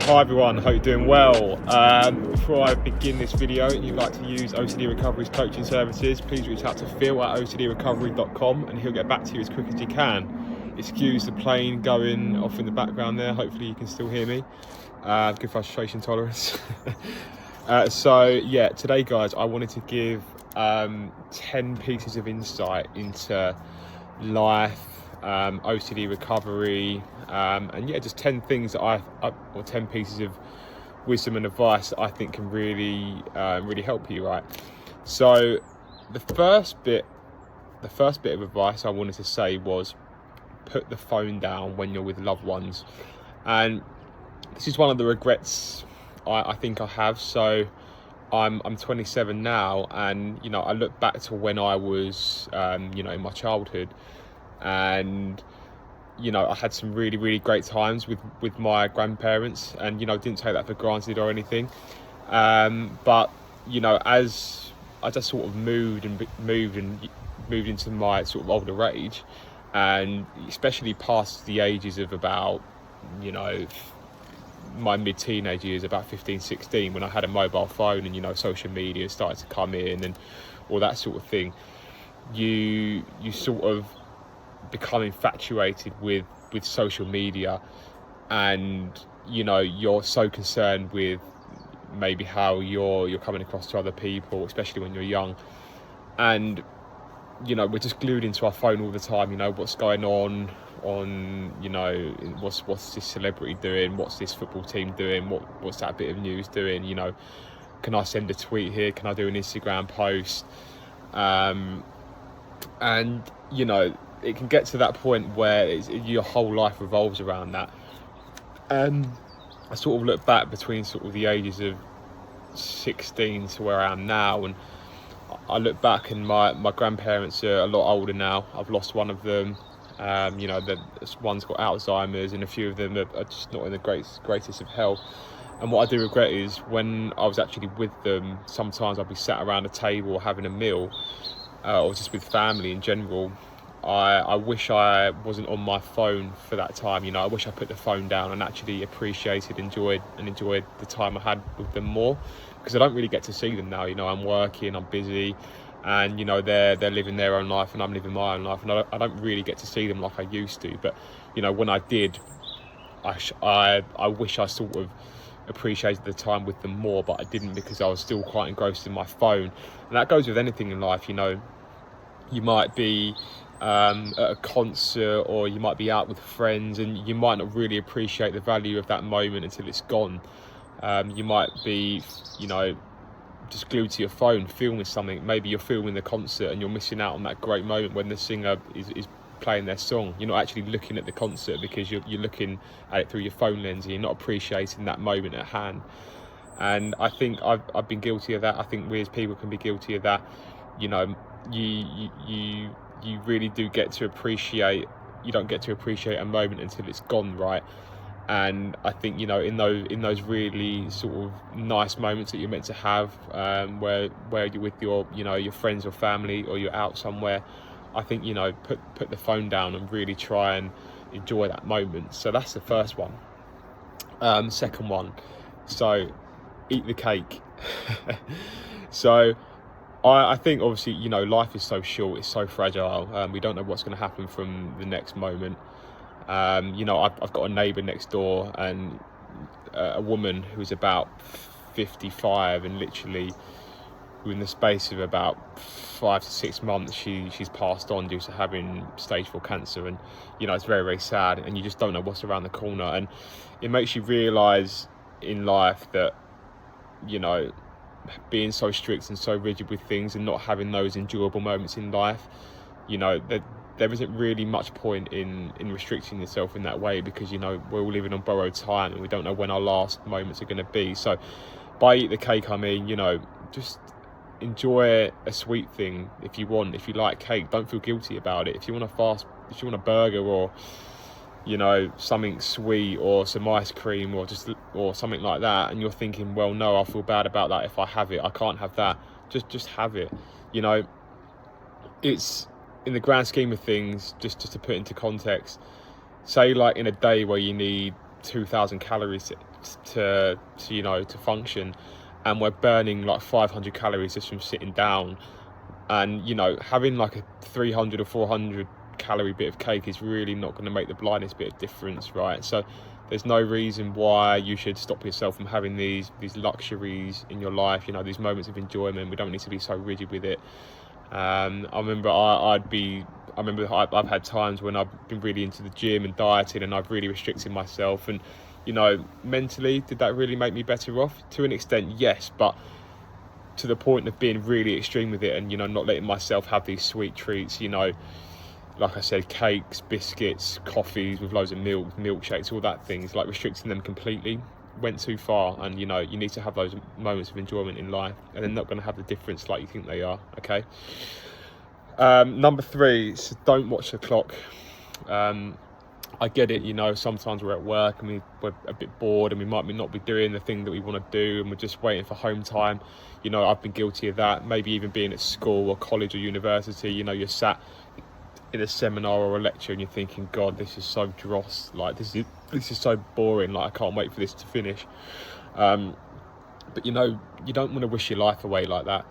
Hi everyone, hope you're doing well. Before I begin this video and you'd like to use OCD Recovery's coaching services, please reach out to Phil at ocdrecovery.com and he'll get back to you as quick as he can. Excuse the plane going off in the background there, hopefully you can still hear me. Good frustration tolerance. So yeah, today guys, I wanted to give 10 pieces of insight into life, OCD recovery, and yeah, just 10 things that or 10 pieces of wisdom and advice that I think can really help you, right? So the first bit of advice I wanted to say was put the phone down when you're with loved ones. And this is one of the regrets I think I have. So I'm 27 now, and you know, I look back to when I was in my childhood, and you know, I had some really great times with my grandparents, and you know, didn't take that for granted or anything. But you know, as I just sort of moved into my sort of older age, and especially past the ages of about, you know, my mid-teenage years, about 15, 16, when I had a mobile phone and, you know, social media started to come in and all that sort of thing, you sort of become infatuated with social media, and you know, you're so concerned with maybe how you're coming across to other people, especially when you're young, and you know, we're just glued into our phone all the time. You know, what's going on, you know, what's this celebrity doing, what's this football team doing, what's that bit of news doing, you know, can I send a tweet here, can I do an Instagram post, and you know, it can get to that point where your whole life revolves around that. And I sort of look back between sort of the ages of 16 to where I am now, and I look back, and my grandparents are a lot older now. I've lost one of them. You know, one's got Alzheimer's, and a few of them are just not in the greatest of health. And what I do regret is when I was actually with them, sometimes I'd be sat around a table having a meal, or just with family in general. I wish I wasn't on my phone for that time. You know, I wish I put the phone down and actually appreciated, enjoyed the time I had with them more, because I don't really get to see them now. You know, I'm working, I'm busy, and you know, they're living their own life and I'm living my own life, and I don't really get to see them like I used to. But you know, when I did, I wish I sort of appreciated the time with them more, but I didn't, because I was still quite engrossed in my phone. And that goes with anything in life. You know, you might be at a concert, or you might be out with friends, and you might not really appreciate the value of that moment until it's gone. You might be, you know, just glued to your phone filming something. Maybe you're filming the concert and you're missing out on that great moment when the singer is playing their song. You're not actually looking at the concert because you're looking at it through your phone lens, and you're not appreciating that moment at hand. And I think I've been guilty of that. I think we as people can be guilty of that. You know, you really do get to appreciate, you don't get to appreciate a moment until it's gone, right? And I think, you know, in those really sort of nice moments that you're meant to have, where you're with your, you know, your friends or family, or you're out somewhere, I think, you know, put the phone down and really try and enjoy that moment. So that's the first one. Second one, so eat the cake. So I think, obviously, you know, life is so short, it's so fragile. We don't know what's going to happen from the next moment. You know, I've got a neighbour next door, and a woman who's about 55, and literally within the space of about 5 to 6 months, she's passed on due to having stage 4 cancer. And you know, it's very sad, and you just don't know what's around the corner. And it makes you realise in life that, you know, being so strict and so rigid with things and not having those enjoyable moments in life, you know, that there isn't really much point in restricting yourself in that way, because, you know, we're all living on borrowed time and we don't know when our last moments are going to be. So by eat the cake, I mean, you know, just enjoy a sweet thing if you want. If you like cake, don't feel guilty about it. If you want a burger, or you know, something sweet, or some ice cream, or something like that, and you're thinking, well, no, I'll feel bad about that if I have it, I can't have that, just have it. You know, it's, in the grand scheme of things, just to put into context, say like in a day where you need 2,000 calories to function, and we're burning like 500 calories just from sitting down. And having like a 300 or 400 calorie bit of cake is really not going to make the blindest bit of difference, right? So there's no reason why you should stop yourself from having these luxuries in your life, these moments of enjoyment. We don't need to be so rigid with it. I remember I've had times when I've been really into the gym and dieting, and I've really restricted myself, and mentally, did that really make me better off? To an extent, yes, but to the point of being really extreme with it, and not letting myself have these sweet treats, like I said, cakes, biscuits, coffees with loads of milk, milkshakes, all that things, like restricting them completely went too far. And you need to have those moments of enjoyment in life, and they're not going to have the difference like you think they are. Okay. Number 3, so don't watch the clock. I get it, sometimes we're at work and we're a bit bored, and we might not be doing the thing that we want to do, and we're just waiting for home time. I've been guilty of that. Maybe even being at school or college or university, you're sat in a seminar or a lecture and you're thinking, God, this is so dross, like this is so boring, like I can't wait for this to finish. But you don't want to wish your life away like that.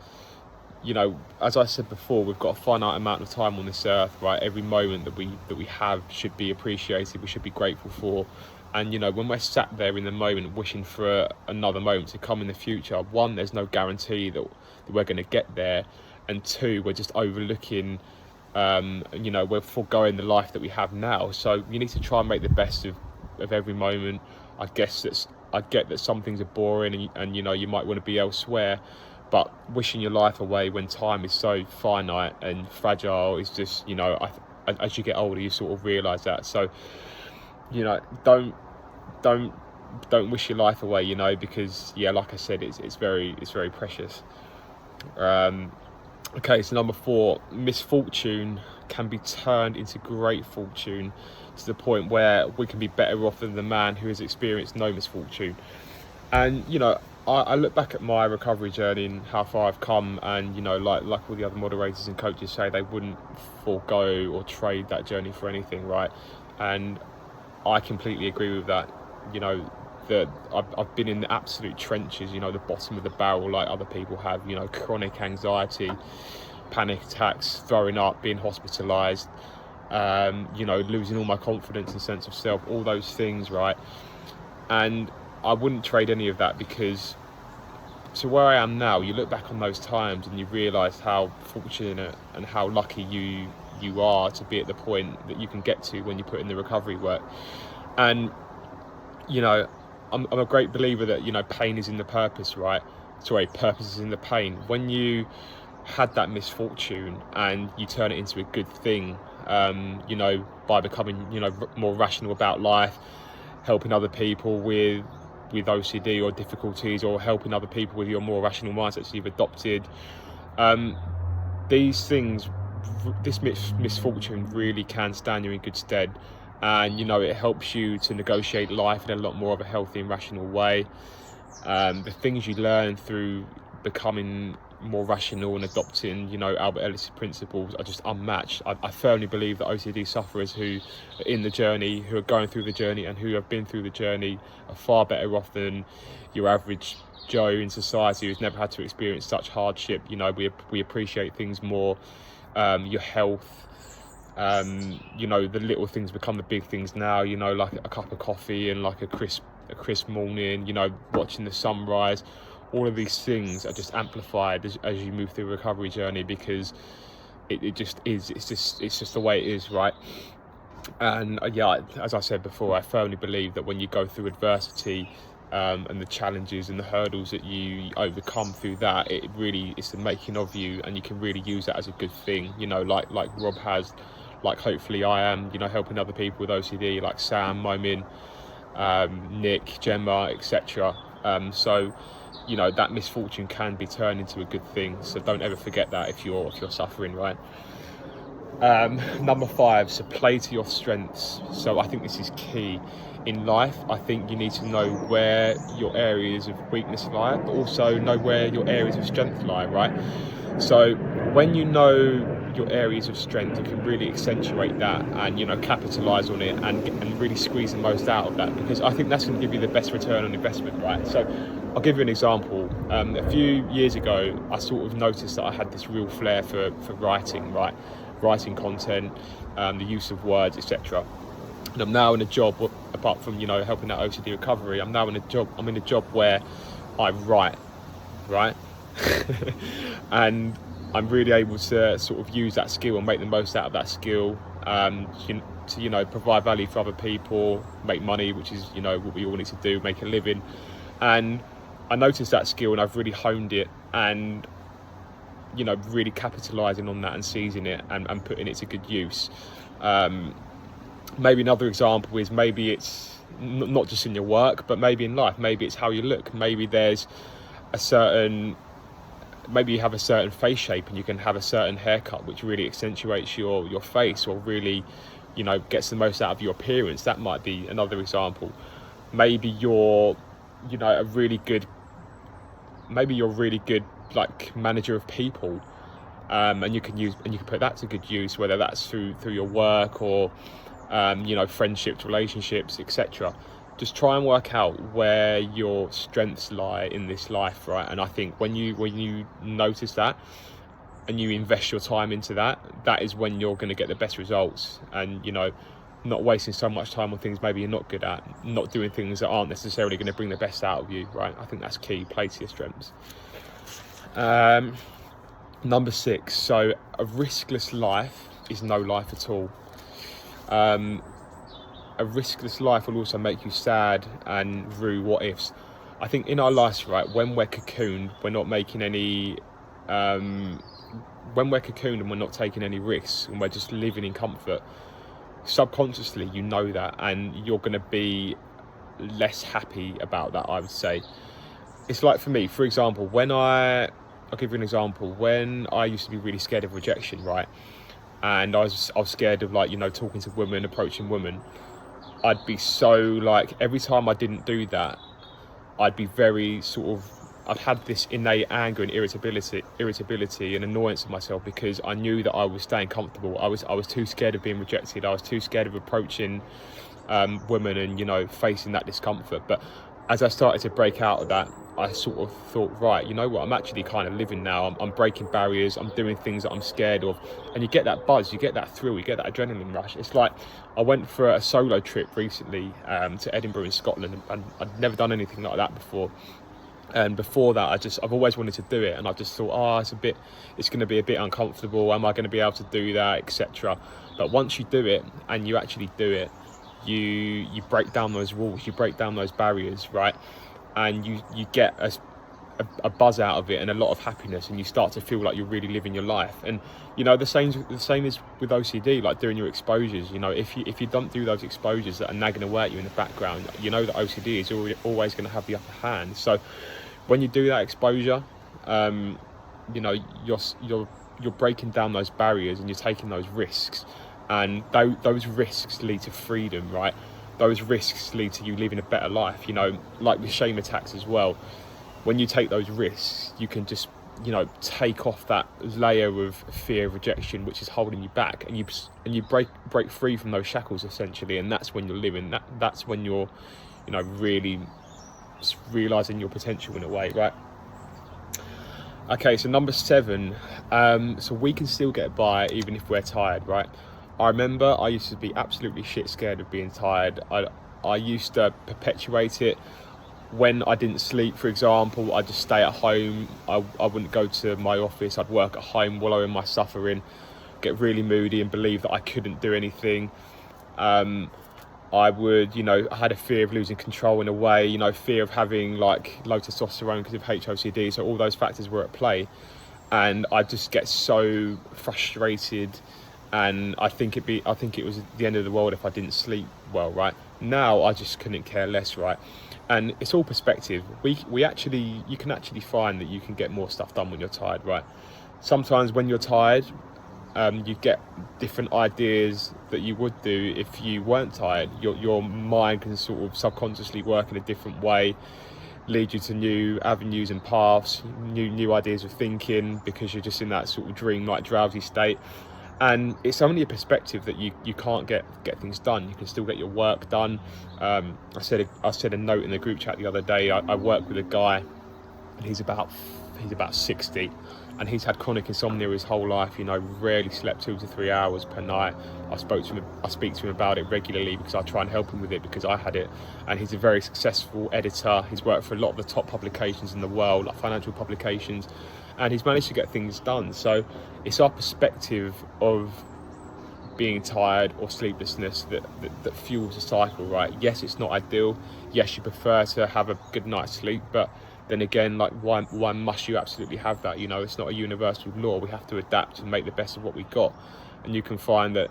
As I said before, we've got a finite amount of time on this earth, right? Every moment that we have should be appreciated, we should be grateful for. And when we're sat there in the moment wishing for another moment to come in the future, 1, there's no guarantee that we're going to get there, and 2, we're just overlooking we're foregoing the life that we have now. So you need to try and make the best of every moment. I get that some things are boring, and you might want to be elsewhere, but wishing your life away when time is so finite and fragile is just, as you get older, you sort of realise that. So, don't wish your life away, because like I said, it's very precious. Okay, so number 4, misfortune can be turned into great fortune, to the point where we can be better off than the man who has experienced no misfortune. And I look back at my recovery journey and how far I've come, and like all the other moderators and coaches say, they wouldn't forego or trade that journey for anything, right? And I completely agree with that. That I've been in the absolute trenches, the bottom of the barrel, like other people have, chronic anxiety, panic attacks, throwing up, being hospitalised, losing all my confidence and sense of self, all those things, right? And I wouldn't trade any of that, because to where I am now, you look back on those times and you realise how fortunate and how lucky you are to be at the point that you can get to when you put in the recovery work. And I'm a great believer that pain is in the purpose, right? Sorry, purpose is in the pain. When you had that misfortune and you turn it into a good thing, by becoming more rational about life, helping other people with OCD or difficulties, or helping other people with your more rational mindsets you've adopted, these things, this misfortune really can stand you in good stead. And it helps you to negotiate life in a lot more of a healthy and rational way. The things you learn through becoming more rational and adopting Albert Ellis' principles are just unmatched. I firmly believe that OCD sufferers who are in the journey, who are going through the journey, and who have been through the journey are far better off than your average Joe in society who's never had to experience such hardship. We appreciate things more. Your health, the little things become the big things now, like a cup of coffee and like a crisp morning, watching the sunrise. All of these things are just amplified as you move through the recovery journey, because it just is, it's just the way it is, right? And as I said before, I firmly believe that when you go through adversity, and the challenges and the hurdles that you overcome through that, it really is the making of you, and you can really use that as a good thing, like Rob has, like hopefully I am, helping other people with OCD, like Sam, Momin, Nick, Gemma, etc. So that misfortune can be turned into a good thing, so don't ever forget that if you're suffering, right? Number 5, so play to your strengths. So I think this is key in life. I think you need to know where your areas of weakness lie, but also know where your areas of strength lie, right? So when you know your areas of strength, you can really accentuate that and, you know, capitalize on it and really squeeze the most out of that, because I think that's going to give you the best return on investment, right? So I'll give you an example. A few years ago, I sort of noticed that I had this real flair for writing, right? Writing content, the use of words, etc. And I'm now in a job, apart from, you know, helping out OCD recovery, I'm in a job where I write, right? And I'm really able to sort of use that skill and make the most out of that skill, to, you know, provide value for other people, make money, which is, you know, what we all need to do, make a living. And I noticed that skill and I've really honed it, and, you know, really capitalizing on that and seizing it and putting it to good use. Maybe another example is, maybe it's not just in your work, but maybe in life. Maybe it's how you look. Maybe you have a certain face shape and you can have a certain haircut which really accentuates your face, or really, you know, gets the most out of your appearance. That might be another example. Maybe you're really good like manager of people, and you can put that to good use, whether that's through your work or you know, friendships, relationships, etc. Just try and work out where your strengths lie in this life, right? And I think when you notice that and you invest your time into that, that is when you're going to get the best results. And, you know, not wasting so much time on things maybe you're not good at, not doing things that aren't necessarily going to bring the best out of you, right? I think that's key. Play to your strengths. Number 6. So a riskless life is no life at all. A riskless life will also make you sad and rue what ifs. I think in our lives, right, when we're cocooned, we're not making any when we're cocooned and we're not taking any risks and we're just living in comfort, subconsciously you know that, and you're going to be less happy about that, I would say. It's like, for me, for example, I'll give you an example. When I used to be really scared of rejection, right, and I was scared of, like, you know, talking to women, approaching women, I'd be so, like, every time I didn't do that, I'd be very I'd had this innate anger and irritability and annoyance of myself, because I knew that I was staying comfortable. I was too scared of being rejected. I was too scared of approaching women and, you know, facing that discomfort. But as I started to break out of that, I sort of thought, right, you know what, I'm actually kind of living now. I'm breaking barriers. I'm doing things that I'm scared of. And you get that buzz, you get that thrill, you get that adrenaline rush. It's like, I went for a solo trip recently to Edinburgh in Scotland, and I'd never done anything like that before. And before that, I've always wanted to do it, and I just thought, it's going to be a bit uncomfortable. Am I going to be able to do that, etc. But once you do it, and you actually do it, you break down those walls, you break down those barriers, right? And you get a buzz out of it and a lot of happiness, and you start to feel like you're really living your life. And, you know, the same is with OCD, like doing your exposures. You know, if you don't do those exposures that are nagging away at you in the background, you know that OCD is always going to have the upper hand. So when you do that exposure, you know, you're breaking down those barriers and you're taking those risks, and those risks lead to freedom, right? Those risks lead to you living a better life. You know, like with shame attacks as well. When you take those risks, you can just, you know, take off that layer of fear of rejection which is holding you back, and you break free from those shackles, essentially. And that's when you're living. That's when you're, you know, really realizing your potential in a way, right? Okay, so number 7. So we can still get by even if we're tired, right? I remember I used to be absolutely shit scared of being tired. I used to perpetuate it. When I didn't sleep, for example, I'd just stay at home. I wouldn't go to my office. I'd work at home, wallow in my suffering, get really moody and believe that I couldn't do anything. I would, you know, I had a fear of losing control in a way, you know, fear of having like low testosterone because of HOCD. So all those factors were at play, and I just get so frustrated. And I think it was the end of the world if I didn't sleep well, right? Now I just couldn't care less, right? And it's all perspective. You can actually find that you can get more stuff done when you're tired, right? Sometimes when you're tired, you get different ideas that you would do if you weren't tired. Your mind can sort of subconsciously work in a different way. lead you to new avenues and paths, new ideas of thinking, because you're just in that sort of dream-like drowsy state. And it's only a perspective that you can't get things done. You can still get your work done. I said a note in the group chat the other day. I work with a guy, and he's about 60, and he's had chronic insomnia his whole life. Rarely slept 2 to 3 hours per night. I speak to him about it regularly because I try and help him with it, because I had it. And he's a very successful editor. He's worked for a lot of the top publications in the world, like financial publications, and he's managed to get things done. So it's our perspective of being tired or sleeplessness that fuels the cycle, right? Yes, it's not ideal. Yes, you prefer to have a good night's sleep, but then again, like, why must you absolutely have that? It's not a universal law. We have to adapt and make the best of what we got. And you'll find that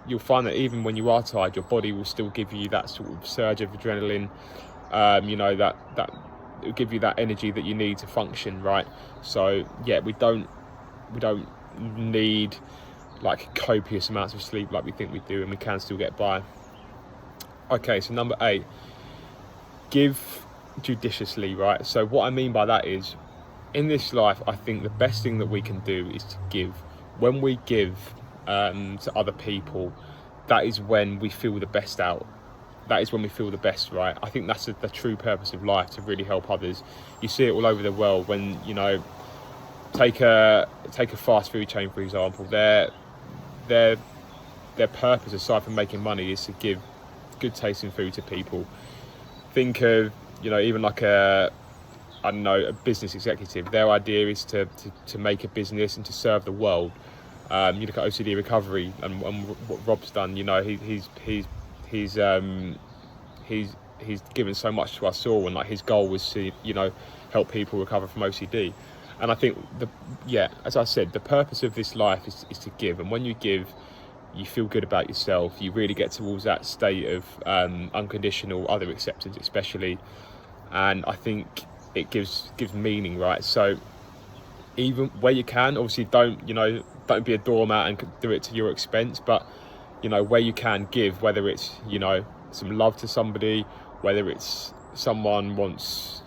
even when you are tired, your body will still give you that sort of surge of adrenaline. That it will give you that energy that you need to function, right? So yeah, we don't need like copious amounts of sleep like we think we do, and we can still get by. Okay, so number 8, give judiciously, right? So what I mean by that is, in this life, I think the best thing that we can do is to give. When we give to other people, that is when we feel the best out. That is when we feel the best, right? I think that's the true purpose of life, to really help others. You see it all over the world when, take a fast food chain, for example. Their purpose, aside from making money, is to give good tasting food to people. Think of, even like a business executive. Their idea is to make a business and to serve the world. You look at OCD recovery and what Rob's done. He's given so much to us all, and like his goal was to help people recover from OCD. And I think as I said, the purpose of this life is to give. And when you give, you feel good about yourself. You really get towards that state of unconditional other acceptance, especially. And I think it gives meaning, right? So even where you can, obviously don't be a doormat and do it to your expense, but where you can, give, whether it's some love to somebody, whether it's someone wants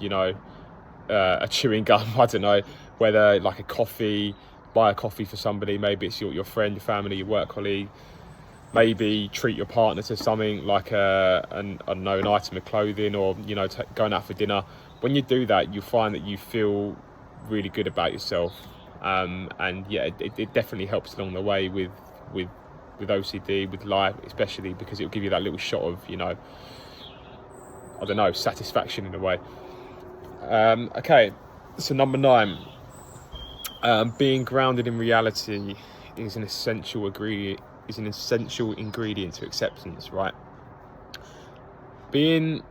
a chewing gum, I don't know, whether like a coffee, buy a coffee for somebody, maybe it's your friend, your family, your work colleague. Maybe treat your partner to something like an item of clothing, or going out for dinner. When you do that, you find that you feel really good about yourself, and yeah, it definitely helps along the way with OCD, with life, especially because it'll give you that little shot of satisfaction in a way. Okay, so number 9, being grounded in reality is an essential ingredient to acceptance, right? Being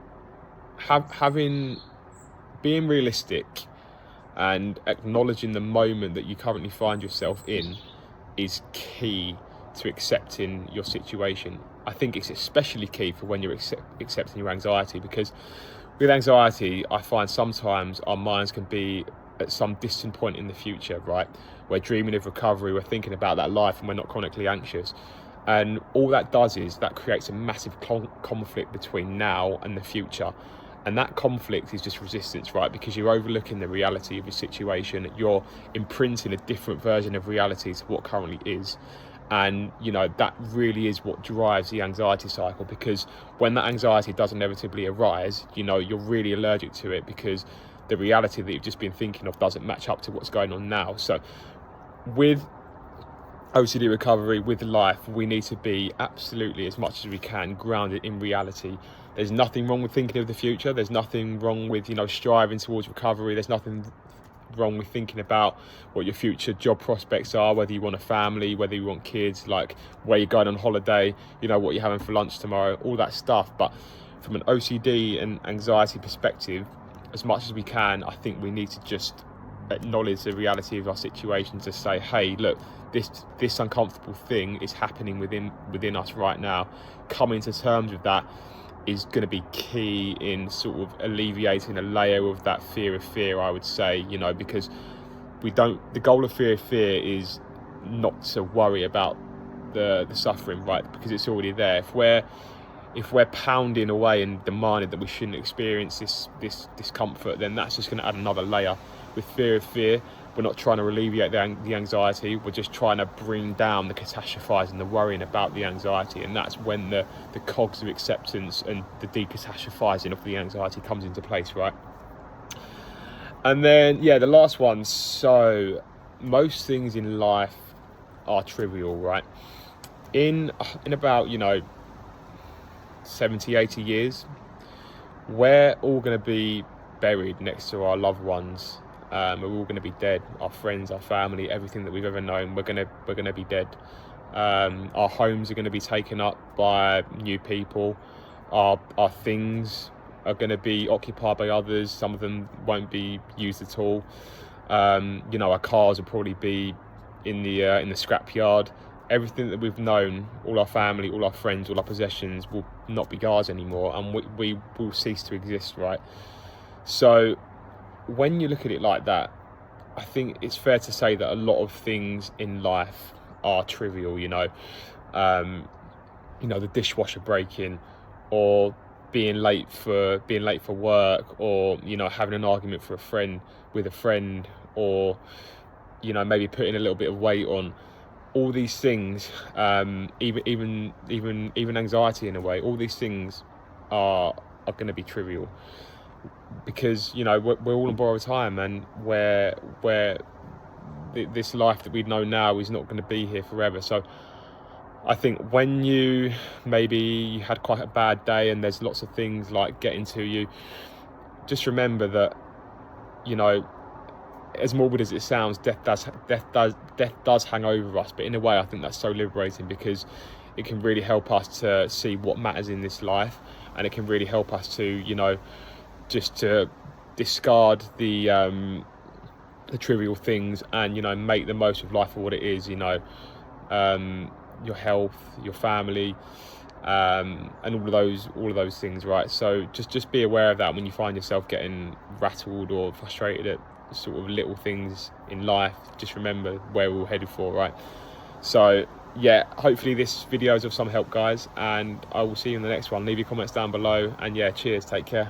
realistic and acknowledging the moment that you currently find yourself in is key to accepting your situation. I think it's especially key for when you're accepting your anxiety, because with anxiety, I find sometimes our minds can be at some distant point in the future, right? We're dreaming of recovery, we're thinking about that life, and we're not chronically anxious. And all that does is that creates a massive conflict between now and the future. And that conflict is just resistance, right? Because you're overlooking the reality of your situation. You're imprinting a different version of reality to what currently is. And, that really is what drives the anxiety cycle, because when that anxiety does inevitably arise, you're really allergic to it, because the reality that you've just been thinking of doesn't match up to what's going on now. So with OCD recovery, with life, we need to be absolutely, as much as we can, grounded in reality. There's nothing wrong with thinking of the future. There's nothing wrong with, striving towards recovery. There's nothing wrong with thinking about what your future job prospects are, whether you want a family, whether you want kids, like where you're going on holiday, what you're having for lunch tomorrow, all that stuff. But from an OCD and anxiety perspective, as much as we can, I think we need to just acknowledge the reality of our situation, to say, hey, look, this uncomfortable thing is happening within us right now. Coming to terms with that is going to be key in sort of alleviating a layer of that fear, I would say, because the goal of fear is not to worry about the suffering, right? Because it's already there. if we're pounding away and demanding that we shouldn't experience this discomfort, then that's just going to add another layer. With fear of fear, we're not trying to alleviate the anxiety, we're just trying to bring down the catastrophizing, the worrying about the anxiety, and that's when the cogs of acceptance and the decatastrophizing of the anxiety comes into place, right? And then, yeah, the last one. So most things in life are trivial, right? In about, 70, 80 years, we're all going to be buried next to our loved ones. We're all going to be dead. Our friends, our family, everything that we've ever known, we're going to be dead. Our homes are going to be taken up by new people. Our things are going to be occupied by others. Some of them won't be used at all. Our cars will probably be in the scrapyard. Everything that we've known, all our family, all our friends, all our possessions will not be ours anymore, and we will cease to exist, right? So when you look at it like that, I think it's fair to say that a lot of things in life are trivial, the dishwasher breaking, or being late for work, or having an argument with a friend, or maybe putting a little bit of weight on. All these things, even anxiety in a way, all these things are going to be trivial, because we're all on borrowed time, and where this life that we know now is not going to be here forever. So I think when you had quite a bad day and there's lots of things like getting to you, just remember that as morbid as it sounds, death does hang over us. But in a way, I think that's so liberating, because it can really help us to see what matters in this life, and it can really help us to just to discard the trivial things, and make the most of life for what it is. Your health, your family, and all of those things, right? So just be aware of that when you find yourself getting rattled or frustrated at sort of little things in life. Just remember where we're all headed for, right? So yeah, hopefully this video is of some help, guys, and I will see you in the next one. Leave your comments down below, and yeah, cheers, take care.